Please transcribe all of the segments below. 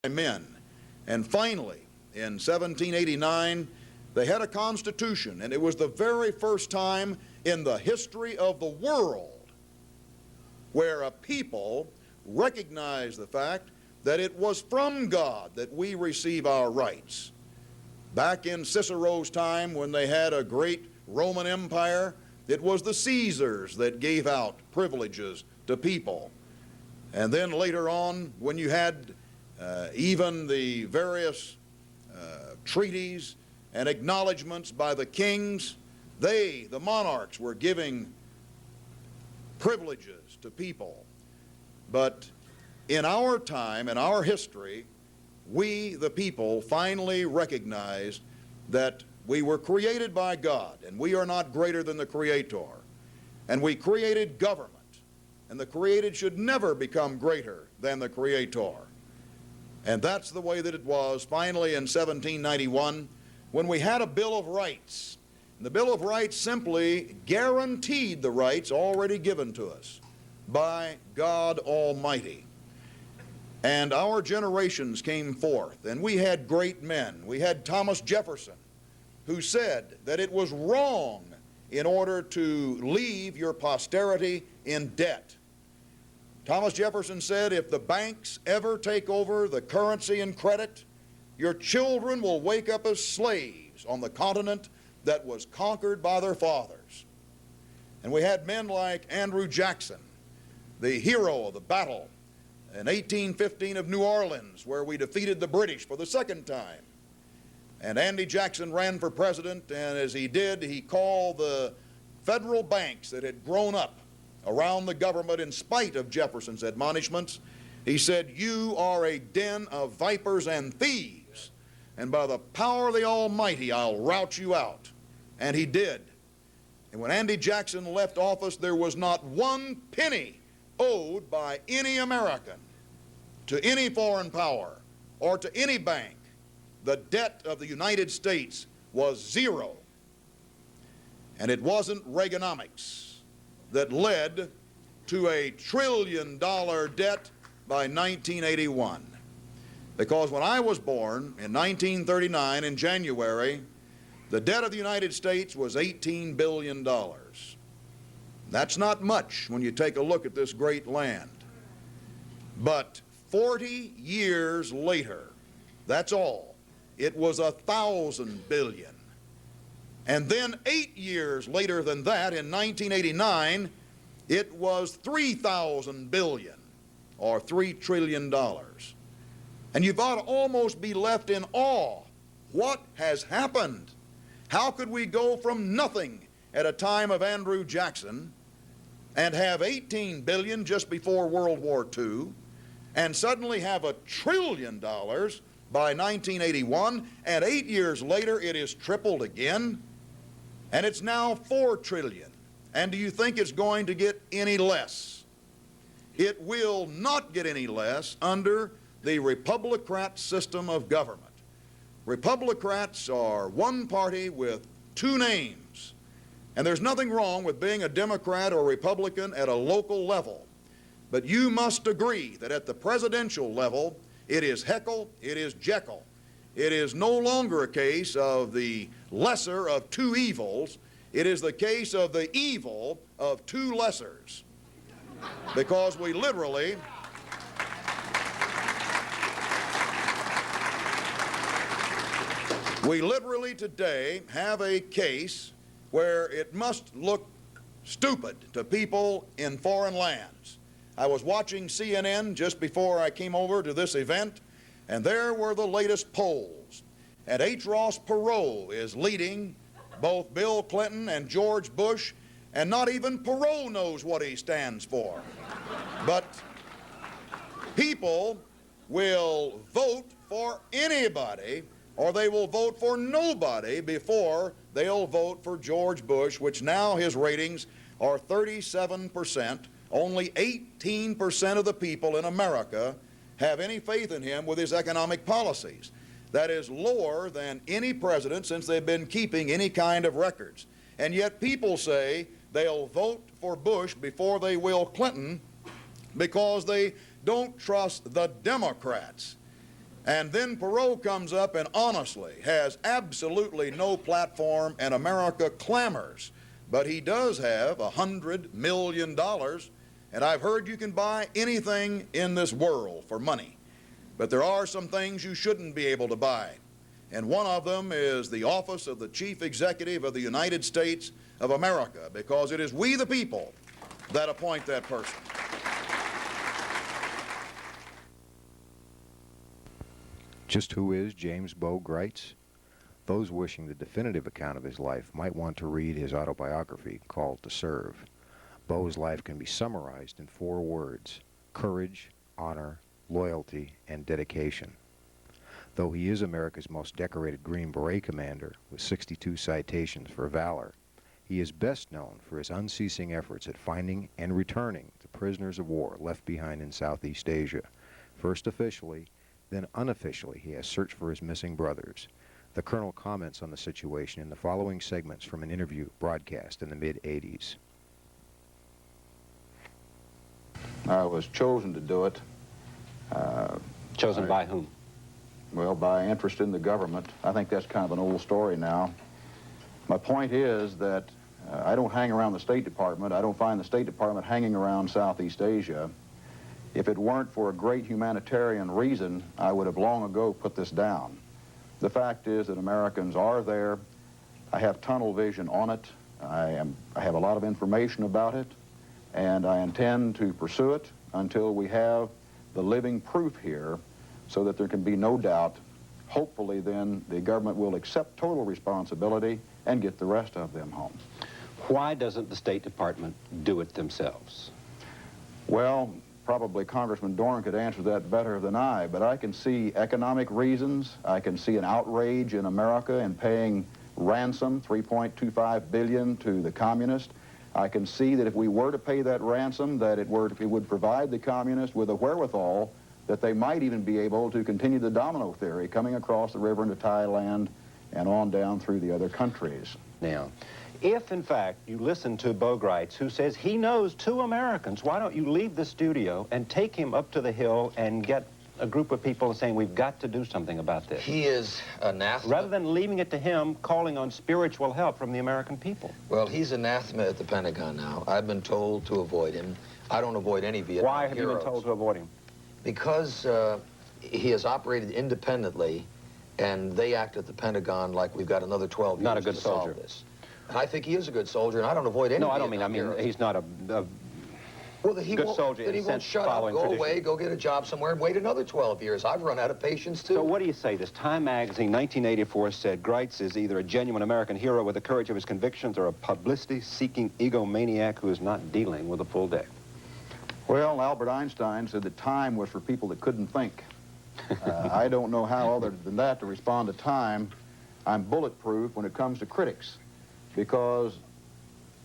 men. And finally, in 1789, they had a constitution, and it was the very first time in the history of the world where a people recognized the fact that it was from God that we receive our rights. Back in Cicero's time, when they had a great Roman Empire, it was the Caesars that gave out privileges to people. And then later on, when you had even the various treaties and acknowledgments by the kings, they, the monarchs, were giving privileges to people. But in our time, in our history, we, the people, finally recognized that we were created by God, and we are not greater than the Creator. And we created government, and the created should never become greater than the Creator. And that's the way that it was finally in 1791 when we had a Bill of Rights. And the Bill of Rights simply guaranteed the rights already given to us by God Almighty. And our generations came forth, and we had great men. We had Thomas Jefferson, who said that it was wrong in order to leave your posterity in debt. Thomas Jefferson said, if the banks ever take over the currency and credit, your children will wake up as slaves on the continent that was conquered by their fathers. And we had men like Andrew Jackson, the hero of the battle in 1815 of New Orleans, where we defeated the British for the second time. And Andy Jackson ran for president, and as he did, he called the federal banks that had grown up around the government in spite of Jefferson's admonishments. He said, you are a den of vipers and thieves, and by the power of the Almighty, I'll rout you out. And he did. And when Andy Jackson left office, there was not one penny owed by any American to any foreign power or to any bank. The debt of the United States was zero. And it wasn't Reaganomics that led to a $1 trillion debt by 1981. Because when I was born in 1939 in January, the debt of the United States was $18 billion. That's not much when you take a look at this great land. But 40 years later, that's all, it was 1,000 billion. And then 8 years later than that, in 1989, it was 3,000 billion, or $3 trillion. And you've ought to almost be left in awe. What has happened? How could we go from nothing at a time of Andrew Jackson and have 18 billion just before World War II, and suddenly have $1 trillion by 1981, and 8 years later it is tripled again, and it's now 4 trillion. And do you think it's going to get any less? It will not get any less under the Republican system of government. Republicans are one party with two names. And there's nothing wrong with being a Democrat or Republican at a local level. But you must agree that at the presidential level, it is Heckle, it is Jekyll. It is no longer a case of the lesser of two evils. It is the case of the evil of two lessers. Because we literally today have a case where it must look stupid to people in foreign lands. I was watching CNN just before I came over to this event, and there were the latest polls. And H. Ross Perot is leading both Bill Clinton and George Bush, and not even Perot knows what he stands for. But people will vote for anybody, or they will vote for nobody before they'll vote for George Bush, which now his ratings are 37%. Only 18% of the people in America have any faith in him with his economic policies. That is lower than any president since they've been keeping any kind of records. And yet people say they'll vote for Bush before they will Clinton because they don't trust the Democrats. And then Perot comes up and honestly has absolutely no platform, and America clamors. But he does have $100 million, and I've heard you can buy anything in this world for money. But there are some things you shouldn't be able to buy. And one of them is the office of the Chief Executive of the United States of America, because it is we the people that appoint that person. Just who is James Bo Gritz? Those wishing the definitive account of his life might want to read his autobiography called To Serve. Bo's life can be summarized in 4 words: courage, honor, loyalty, and dedication. Though he is America's most decorated Green Beret Commander with 62 citations for valor, he is best known for his unceasing efforts at finding and returning the prisoners of war left behind in Southeast Asia. First officially, then unofficially, he has searched for his missing brothers. The Colonel comments on the situation in the following segments from an interview broadcast in the mid-'80s. I was chosen to do it. Chosen by whom? Well, by interest in the government. I think that's kind of an old story now. My point is that I don't hang around the State Department. I don't find the State Department hanging around Southeast Asia. If it weren't for a great humanitarian reason, I would have long ago put this down. The fact is that Americans are there. I have tunnel vision on it. I have a lot of information about it, and I intend to pursue it until we have the living proof here, so that there can be no doubt. Hopefully then the government will accept total responsibility and get the rest of them home. Why doesn't the State Department do it themselves? Well, probably Congressman Doran could answer that better than I, but I can see economic reasons. I can see an outrage in America in paying ransom, $3.25 billion to the communists. I can see that if we were to pay that ransom, that it would provide the communists with a wherewithal that they might even be able to continue the domino theory coming across the river into Thailand and on down through the other countries. Now, if in fact you listen to Bo Gritz, who says he knows 2 Americans, why don't you leave the studio and take him up to the hill and get a group of people saying we've got to do something about this? He is anathema. Rather than leaving it to him, calling on spiritual help from the American people. Well, he's anathema at the Pentagon now. I've been told to avoid him. I don't avoid any Vietnam Why have heroes. you been told to avoid him? Because he has operated independently, and they act at the Pentagon like we've got another 12 years Not a good to soldier. solve this. And I think he is a good soldier, and I don't avoid any No, I Vietnam mean, heroes. he's not a Well, that he good won't, soldier that in he a won't sense shut up, following go tradition. away, go get a job somewhere, and wait another 12 years. I've run out of patience, too. So what do you say? This Time magazine, 1984, said Gritz is either a genuine American hero with the courage of his convictions or a publicity-seeking egomaniac who is not dealing with a full deck. Well, Albert Einstein said that time was for people that couldn't think. I don't know how other than that to respond to time. I'm bulletproof when it comes to critics, because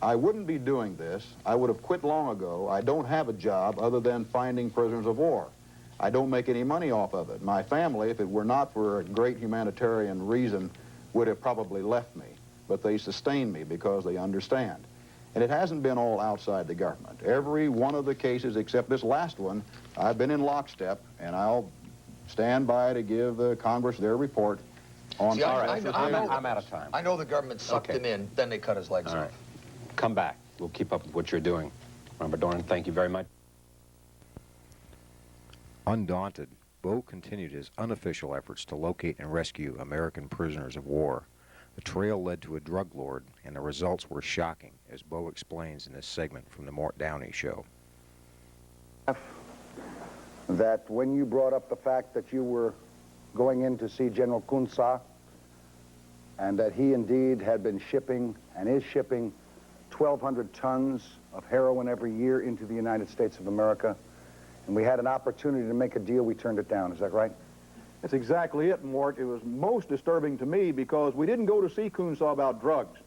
I wouldn't be doing this. I would have quit long ago. I don't have a job other than finding prisoners of war. I don't make any money off of it. My family, if it were not for a great humanitarian reason, would have probably left me. But they sustain me because they understand. And it hasn't been all outside the government. Every one of the cases, except this last one, I've been in lockstep, and I'll stand by to give Congress their report on... See, I'm out of time. I know the government sucked him in, then they cut his legs All off. right. Come back. We'll keep up with what you're doing. Robert Doran, thank you very much. Undaunted, Bo continued his unofficial efforts to locate and rescue American prisoners of war. The trail led to a drug lord, and the results were shocking, as Bo explains in this segment from the Mort Downey Show. That when you brought up the fact that you were going in to see General Kun Sa, and that he indeed had been shipping and is shipping 1,200 tons of heroin every year into the United States of America, and we had an opportunity to make a deal, we turned it down. Is that right? That's exactly it, Mort. It was most disturbing to me because we didn't go to see Kun Sa about drugs.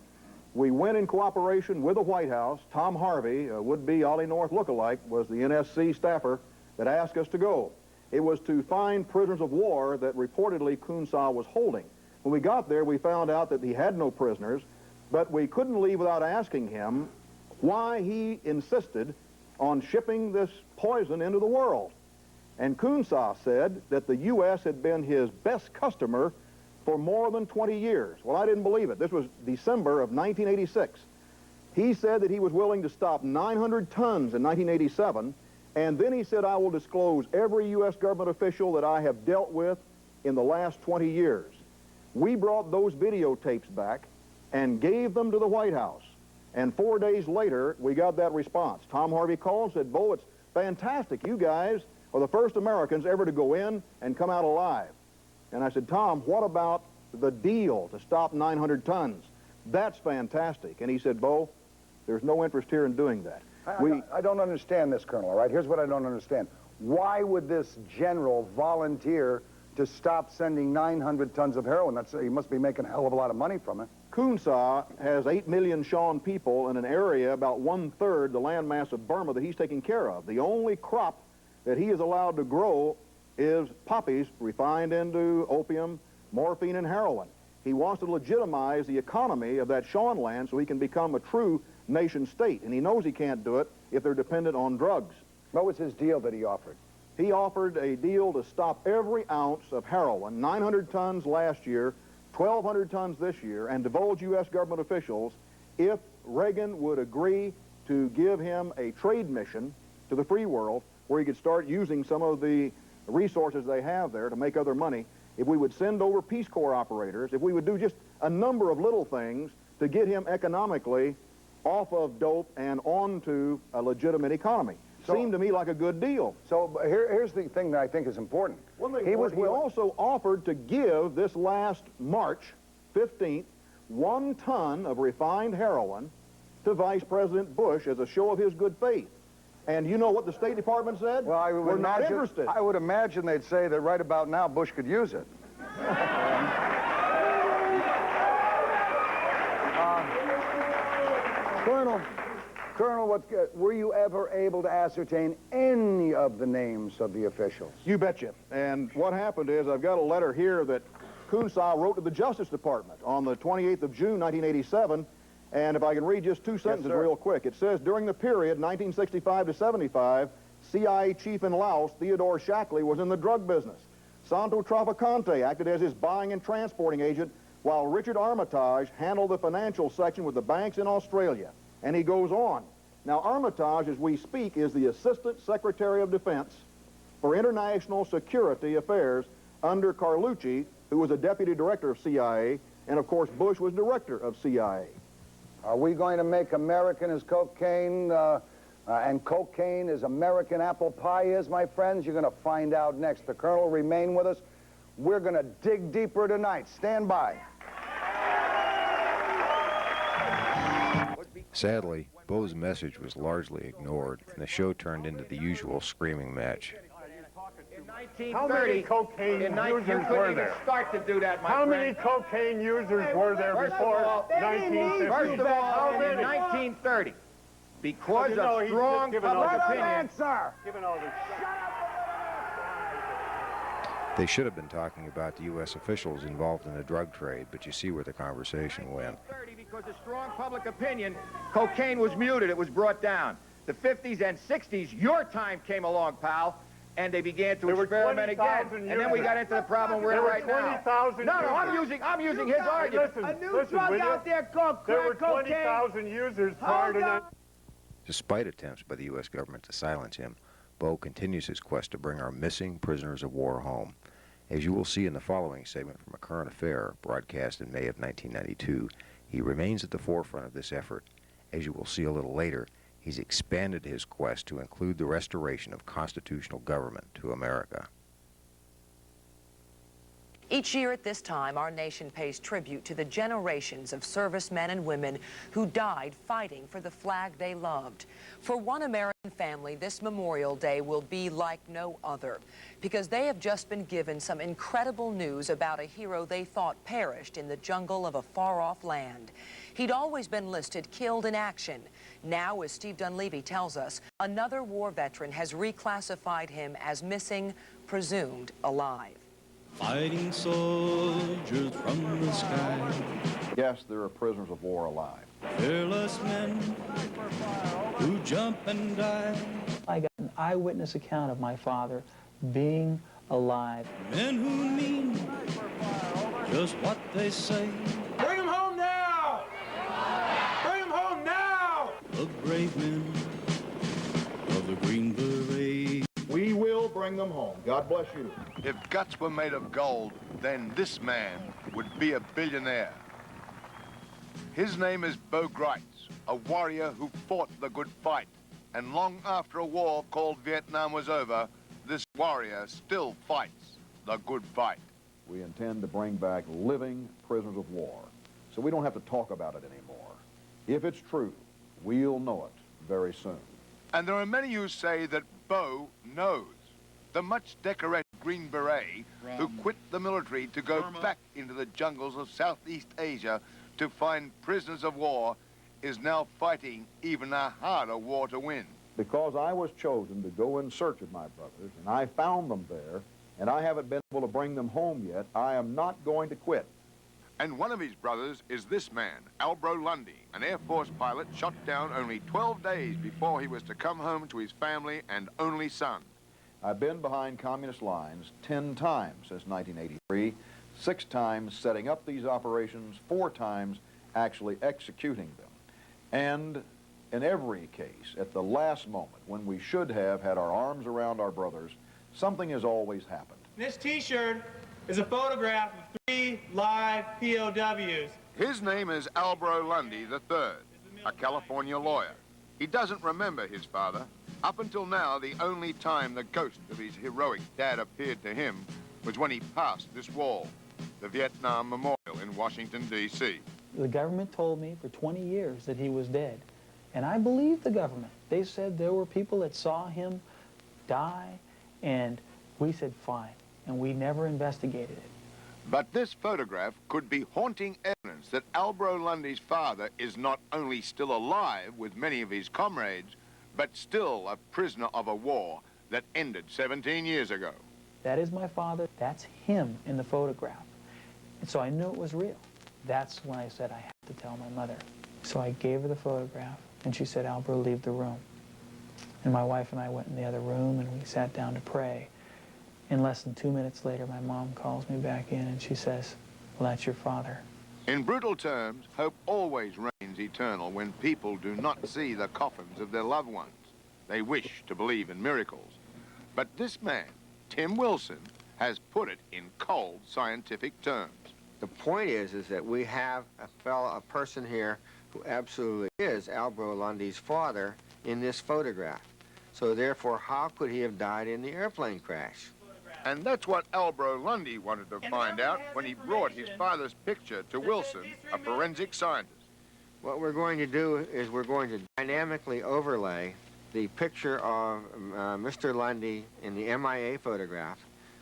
We went in cooperation with the White House. Tom Harvey, a would-be Ollie North lookalike, was the NSC staffer that asked us to go. It was to find prisoners of war that reportedly Kun Sa was holding. When we got there, we found out that he had no prisoners, but we couldn't leave without asking him why he insisted on shipping this poison into the world. And Kunsa said that the U.S. had been his best customer for more than 20 years. Well, I didn't believe it. This was December of 1986. He said that he was willing to stop 900 tons in 1987, and then he said, I will disclose every U.S. government official that I have dealt with in the last 20 years. We brought those videotapes back and gave them to the White House. And 4 days later, we got that response. Tom Harvey called and said, Bo, it's fantastic. You guys are the first Americans ever to go in and come out alive. And I said, Tom, what about the deal to stop 900 tons? That's fantastic. And he said, Bo, there's no interest here in doing that. I don't understand this, Colonel, all right? Here's what I don't understand. Why would this general volunteer to stop sending 900 tons of heroin? He must be making a hell of a lot of money from it. Kunsa has 8 million Shan people in an area about 1/3 the landmass of Burma that he's taking care of. The only crop that he is allowed to grow is poppies refined into opium, morphine, and heroin. He wants to legitimize the economy of that Shan land so he can become a true nation state, and he knows he can't do it if they're dependent on drugs. What was his deal that he offered? He offered a deal to stop every ounce of heroin, 900 tons last year, 1,200 tons this year, and divulge U.S. government officials if Reagan would agree to give him a trade mission to the free world where he could start using some of the resources they have there to make other money. If we would send over Peace Corps operators, if we would do just a number of little things to get him economically off of dope and onto a legitimate economy. Seemed to me like a good deal. So here's the thing that I think is important. He also offered to give this last March 15th 1 ton of refined heroin to Vice President Bush as a show of his good faith. And you know what the State Department said? Well, we're not interested. I would imagine they'd say that right about now Bush could use it. Colonel, were you ever able to ascertain any of the names of the officials? You betcha. And what happened is I've got a letter here that Kunsa wrote to the Justice Department on the 28th of June, 1987. And if I can read just 2 sentences real quick. It says, during the period 1965 to 75, CIA chief in Laos, Theodore Shackley, was in the drug business. Santo Traficante acted as his buying and transporting agent, while Richard Armitage handled the financial section with the banks in Australia. And he goes on. Now, Armitage, as we speak, is the Assistant Secretary of Defense for International Security Affairs under Carlucci, who was a Deputy Director of CIA, and, of course, Bush was Director of CIA. Are we going to make American as cocaine, and cocaine as American apple pie is, my friends? You're going to find out next. The Colonel will remain with us. We're going to dig deeper tonight. Stand by. Sadly, Bo's message was largely ignored, and the show turned into the usual screaming match. How many cocaine users were there? Start to do that, my How friend. many cocaine users were there before 1950? First of all, in 1930, because of strong public opinion. Given all this. They should have been talking about the U.S. officials involved in the drug trade, but you see where the conversation went. Because of strong public opinion, cocaine was muted. It was brought down. The 50s and 60s, your time came along, pal, and they began to experiment again. And then we got into the problem we're in right now. No, I'm using his argument. Listen, a new drug out there called there were crack cocaine. 20,000 users prior to that. Despite attempts by the U.S. government to silence him, Bo continues his quest to bring our missing prisoners of war home. As you will see in the following segment from A Current Affair, broadcast in May of 1992, he remains at the forefront of this effort. As you will see a little later, he's expanded his quest to include the restoration of constitutional government to America. Each year at this time, our nation pays tribute to the generations of servicemen and women who died fighting for the flag they loved. For one American family, this Memorial Day will be like no other, because they have just been given some incredible news about a hero they thought perished in the jungle of a far-off land. He'd always been listed killed in action. Now, as Steve Dunleavy tells us, another war veteran has reclassified him as missing, presumed alive. Fighting soldiers from the sky. Yes, there are prisoners of war alive. Fearless men who jump and die. I got an eyewitness account of my father being alive. Men who mean just what they say. Bring him home now! Bring him home now! The brave men of the Green Beret. We will bring them home. God bless you. If guts were made of gold, then this man would be a billionaire. His name is Bo Gritz, a warrior who fought the good fight. And long after a war called Vietnam was over, this warrior still fights the good fight. We intend to bring back living prisoners of war, so we don't have to talk about it anymore. If it's true, we'll know it very soon. And there are many who say that Bo knows. The much decorated Green Beret who quit the military to go back into the jungles of Southeast Asia to find prisoners of war is now fighting even a harder war to win. Because I was chosen to go in search of my brothers, and I found them there, and I haven't been able to bring them home yet, I am not going to quit. And one of his brothers is this man, Albro Lundy, an Air Force pilot shot down only 12 days before he was to come home to his family and only son. I've been behind communist lines 10 times since 1983, 6 times setting up these operations, 4 times actually executing them. And in every case, at the last moment, when we should have had our arms around our brothers, something has always happened. This T-shirt is a photograph of 3 live POWs. His name is Albro Lundy III, a California lawyer. He doesn't remember his father. Up until now, the only time the ghost of his heroic dad appeared to him was when he passed this wall, the Vietnam Memorial in Washington, D.C. The government told me for 20 years that he was dead. And I believed the government. They said there were people that saw him die, and we said fine. And we never investigated it. But this photograph could be haunting evidence that Albro Lundy's father is not only still alive with many of his comrades, but still a prisoner of a war that ended 17 years ago. That is my father. That's him in the photograph. And so I knew it was real. That's when I said I have to tell my mother. So I gave her the photograph, and she said, Albro, leave the room. And my wife and I went in the other room, and we sat down to pray. And less than 2 minutes later, my mom calls me back in, and she says, well, that's your father. In brutal terms, hope always reigns eternal when people do not see the coffins of their loved ones. They wish to believe in miracles. But this man, Tim Wilson, has put it in cold scientific terms. The point is that we have a person here who absolutely is Albro Lundy's father in this photograph. So therefore, how could he have died in the airplane crash? And that's what Albro Lundy wanted to find out when he brought his father's picture to Wilson, a forensic scientist. What we're going to do is we're going to dynamically overlay the picture of Mr. Lundy in the MIA photograph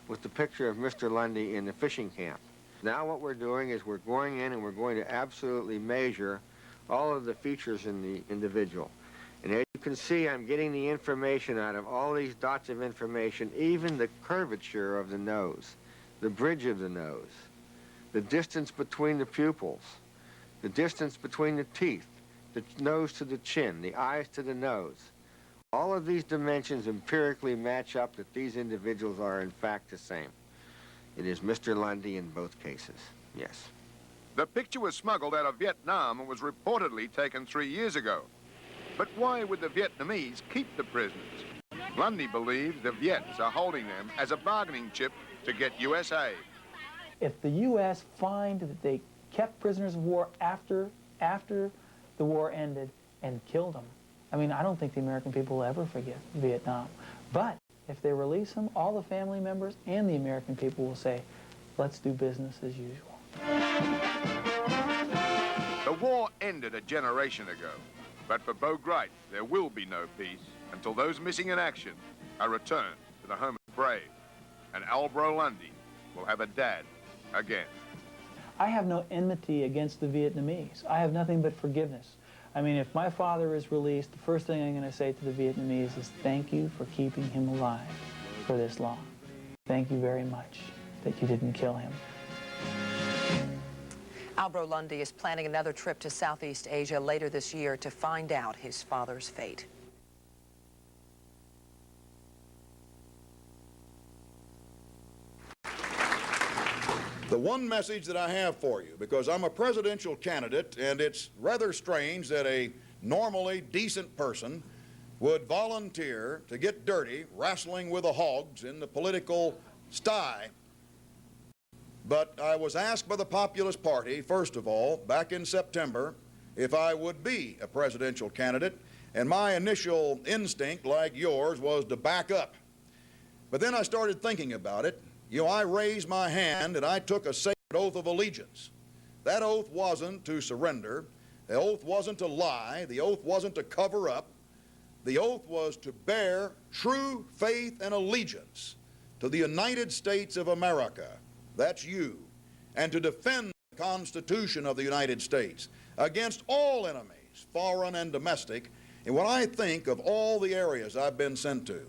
with the picture of Mr. Lundy in the fishing camp. Now what we're doing is we're going in and we're going to absolutely measure all of the features in the individual. And as you can see, I'm getting the information out of all these dots of information, even the curvature of the nose, the bridge of the nose, the distance between the pupils, the distance between the teeth, the nose to the chin, the eyes to the nose. All of these dimensions empirically match up that these individuals are in fact the same. It is Mr. Lundy in both cases, yes. The picture was smuggled out of Vietnam and was reportedly taken 3 years ago. But why would the Vietnamese keep the prisoners? Lundy believes the Viets are holding them as a bargaining chip to get U.S. aid. If the U.S. find that they kept prisoners of war after the war ended and killed them, I mean, I don't think the American people will ever forget Vietnam. But if they release them, all the family members and the American people will say, let's do business as usual. The war ended a generation ago. But for Bo Gritz, there will be no peace until those missing in action are returned to the home of the brave. And Albro Lundy will have a dad again. I have no enmity against the Vietnamese. I have nothing but forgiveness. I mean, if my father is released, the first thing I'm going to say to the Vietnamese is thank you for keeping him alive for this long. Thank you very much that you didn't kill him. Albro Lundy is planning another trip to Southeast Asia later this year to find out his father's fate. The one message that I have for you, because I'm a presidential candidate, and it's rather strange that a normally decent person would volunteer to get dirty wrestling with the hogs in the political sty. But I was asked by the Populist Party, first of all, back in September, if I would be a presidential candidate, and my initial instinct, like yours, was to back up. But then I started thinking about it. You know, I raised my hand and I took a sacred oath of allegiance. That oath wasn't to surrender. The oath wasn't to lie. The oath wasn't to cover up. The oath was to bear true faith and allegiance to the United States of America. That's you. And to defend the Constitution of the United States against all enemies, foreign and domestic, in what I think of all the areas I've been sent to.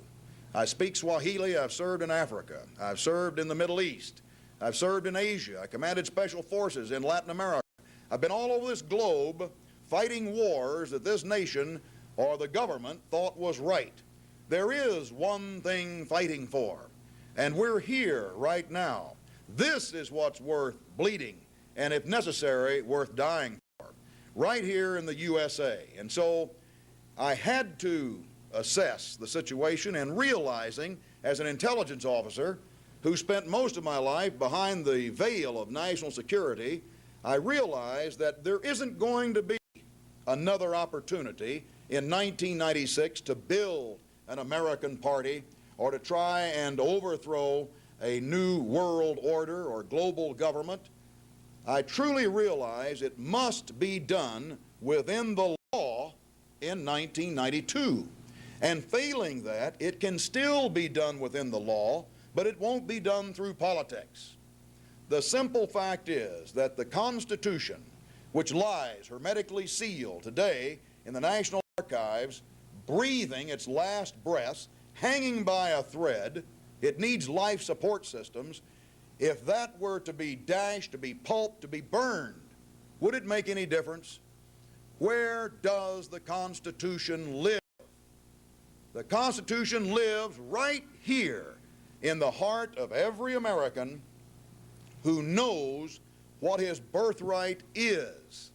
I speak Swahili. I've served in Africa. I've served in the Middle East. I've served in Asia. I commanded special forces in Latin America. I've been all over this globe fighting wars that this nation or the government thought was right. There is one thing fighting for, and we're here right now. This is what's worth bleeding, and if necessary, worth dying for, right here in the USA. And so I had to assess the situation, and realizing, as an intelligence officer who spent most of my life behind the veil of national security, I realized that there isn't going to be another opportunity in 1996 to build an American party or to try and overthrow a new world order or global government. I truly realize it must be done within the law in 1992. And failing that, it can still be done within the law, but it won't be done through politics. The simple fact is that the Constitution, which lies hermetically sealed today in the National Archives, breathing its last breaths, hanging by a thread, it needs life support systems. If that were to be dashed, to be pulped, to be burned, would it make any difference? Where does the Constitution live? The Constitution lives right here in the heart of every American who knows what his birthright is,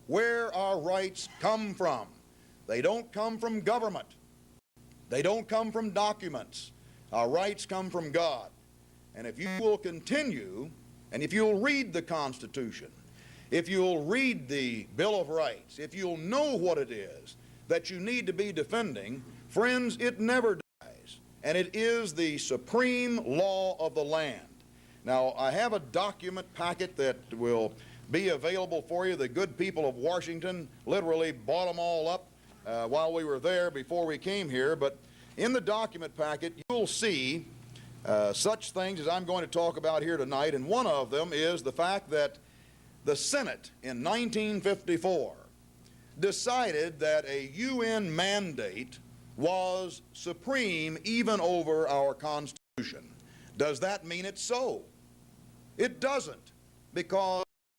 where our rights come from. They don't come from government. They don't come from documents. Our rights come from God. And if you will continue, and if you'll read the Constitution, if you'll read the Bill of Rights, if you'll know what it is that you need to be defending, friends, it never dies. And it is the supreme law of the land. Now, I have a document packet that will be available for you. The good people of Washington literally bought them all up while we were there before we came here. But in the document packet, you'll see such things as I'm going to talk about here tonight, and one of them is the fact that the Senate in 1954 decided that a UN mandate was supreme even over our Constitution. Does that mean it's so? It doesn't, because